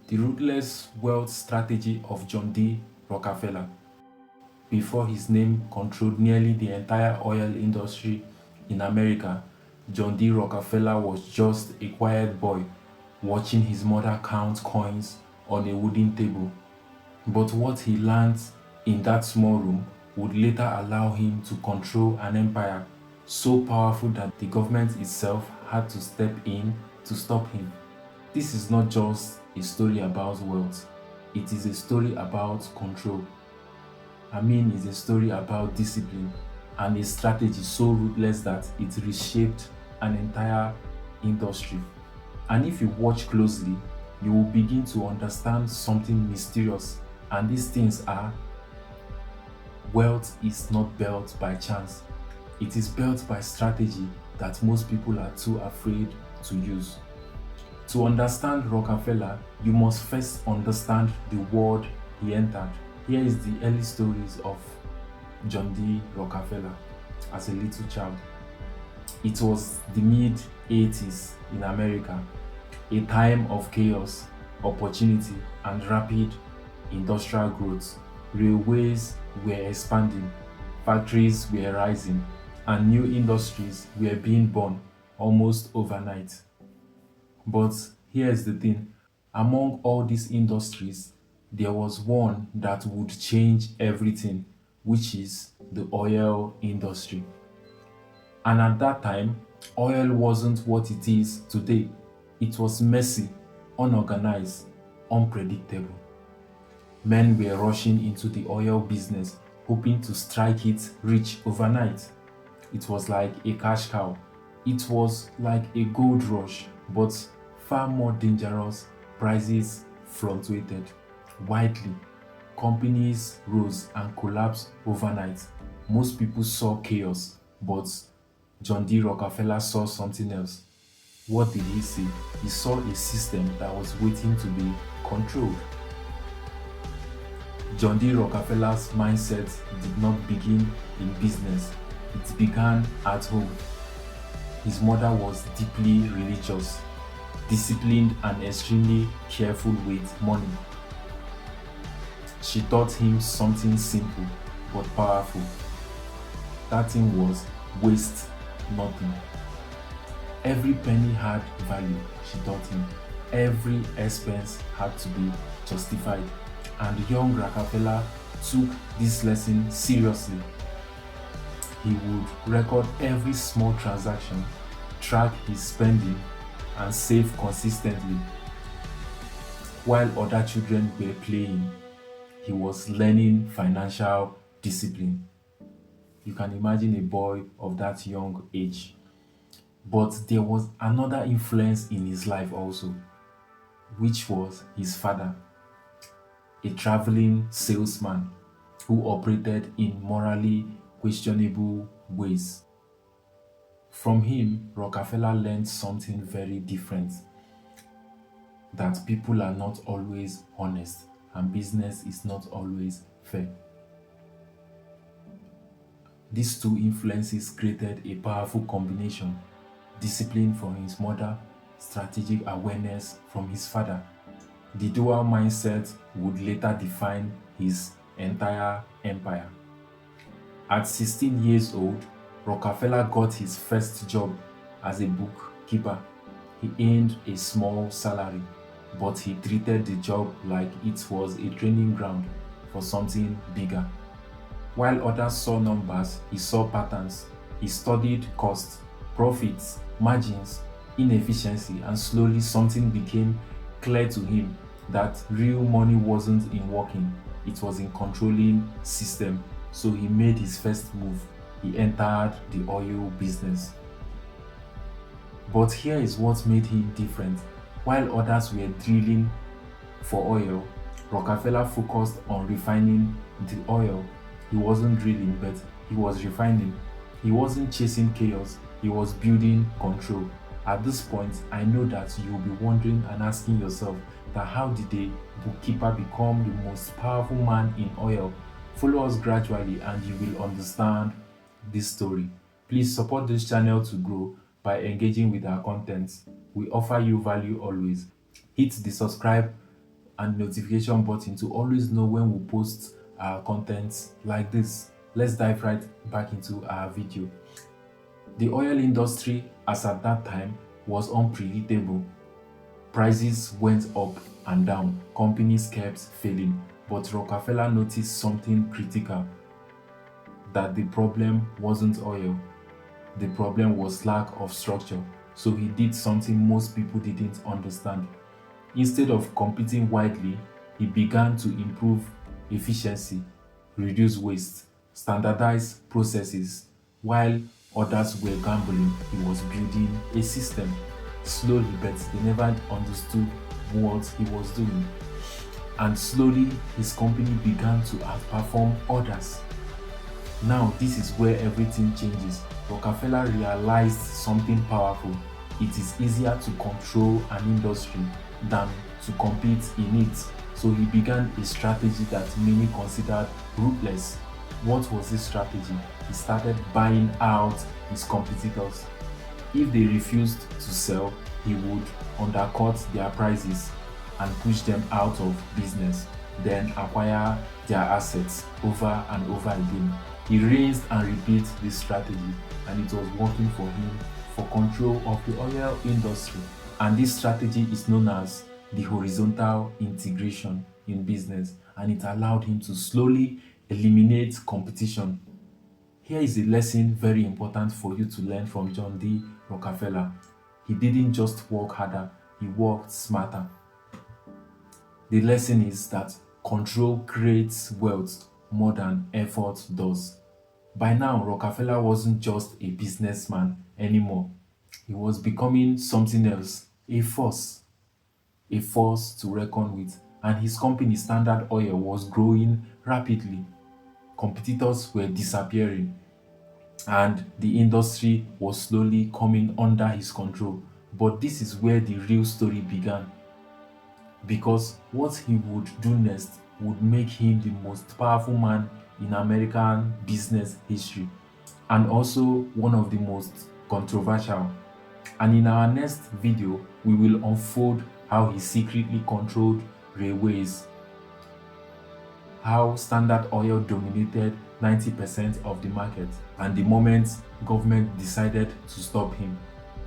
The ruthless wealth strategy of John D. Rockefeller. Before his name controlled nearly the entire oil industry in America, John D. Rockefeller was just a quiet boy watching his mother count coins on a wooden table. But what he learned in that small room would later allow him to control an empire so powerful that the government itself had to step in to stop him. This is not just a story about wealth, it is a story about control. It's a story about discipline and a strategy so ruthless that it reshaped an entire industry. And if you watch closely, you will begin to understand something mysterious. And these things are: wealth is not built by chance, it is built by strategy that most people are too afraid to use. To understand Rockefeller, you must first understand the world he entered. Here is the early stories of John D. Rockefeller as a little child. It was the mid-80s in America, a time of chaos, opportunity, and rapid industrial growth. Railways were expanding, factories were rising, and new industries were being born almost overnight. But here's the thing: among all these industries, there was one that would change everything, which is the oil industry. And at that time, oil wasn't what it is today. It was messy, unorganized, unpredictable. Men were rushing into the oil business, hoping to strike it rich overnight. It was like a cash cow. It was like a gold rush, but far more dangerous. Prices fluctuated widely. Companies rose and collapsed overnight. Most people saw chaos, but John D. Rockefeller saw something else. What did he see? He saw a system that was waiting to be controlled. John D. Rockefeller's mindset did not begin in business, it began at home. His mother was deeply religious, disciplined, and extremely careful with money. She taught him something simple but powerful. That thing was: waste nothing. Every penny had value, she taught him. Every expense had to be justified. And young Rockefeller took this lesson seriously. He would record every small transaction, track his spending, and save consistently. While other children were playing, he was learning financial discipline. You can imagine a boy of that young age. But there was another influence in his life also, which was his father, a traveling salesman who operated in morally questionable ways. From him, Rockefeller learned something very different: that people are not always honest and business is not always fair. These two influences created a powerful combination: discipline from his mother, strategic awareness from his father. The dual mindset would later define his entire empire. At 16 years old, Rockefeller got his first job as a bookkeeper. He earned a small salary, but he treated the job like it was a training ground for something bigger. While others saw numbers, he saw patterns. He studied costs, profits, margins, inefficiency, and slowly something became clear to him: that real money wasn't in working, it was in controlling system. So he made his first move. He entered the oil business. But here is what made him different. While others were drilling for oil, Rockefeller focused on refining the oil. He wasn't drilling, but he was refining. He wasn't chasing chaos, he was building control. At this point, I know that you'll be wondering and asking yourself that how did a bookkeeper become the most powerful man in oil? Follow us gradually and you will understand this story. Please support this channel to grow by engaging with our content. We offer you value always. Hit the subscribe and notification button to always know when we post our content like this. Let's dive right back into our video. The oil industry, as at that time, was unpredictable. Prices went up and down, companies kept failing, but Rockefeller noticed something critical: that the problem wasn't oil, the problem was lack of structure. So he did something most people didn't understand. Instead of competing widely, he began to improve efficiency, reduce waste, standardize processes. While others were gambling, he was building a system. Slowly, but they never understood what he was doing. And slowly, his company began to outperform others. Now, this is where everything changes. Rockefeller realized something powerful: it is easier to control an industry than to compete in it. So he began a strategy that many considered ruthless. What was this strategy? He started buying out his competitors. If they refused to sell, he would undercut their prices and push them out of business, then acquire their assets over and over again. He rinsed and repeated this strategy, and it was working for him for control of the oil industry. And this strategy is known as the horizontal integration in business, and it allowed him to slowly eliminate competition. Here is a lesson very important for you to learn from John D. Rockefeller. He didn't just work harder, he worked smarter. The lesson is that control creates wealth more than effort does. By now, Rockefeller wasn't just a businessman anymore. He was becoming something else, a force to reckon with. And his company, Standard Oil, was growing rapidly. Competitors were disappearing, and the industry was slowly coming under his control. But this is where the real story began, because what he would do next would make him the most powerful man in American business history, and also one of the most controversial. And in our next video, we will unfold how he secretly controlled railways, how Standard Oil dominated 90% of the market, and the moment government decided to stop him,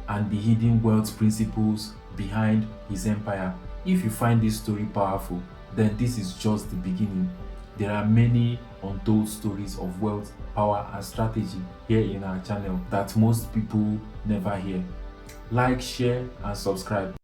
and the hidden wealth principles behind his empire. If you find this story powerful, then this is just the beginning. There are many untold stories of wealth, power, and strategy here in our channel that most people never hear. Like, share, and subscribe.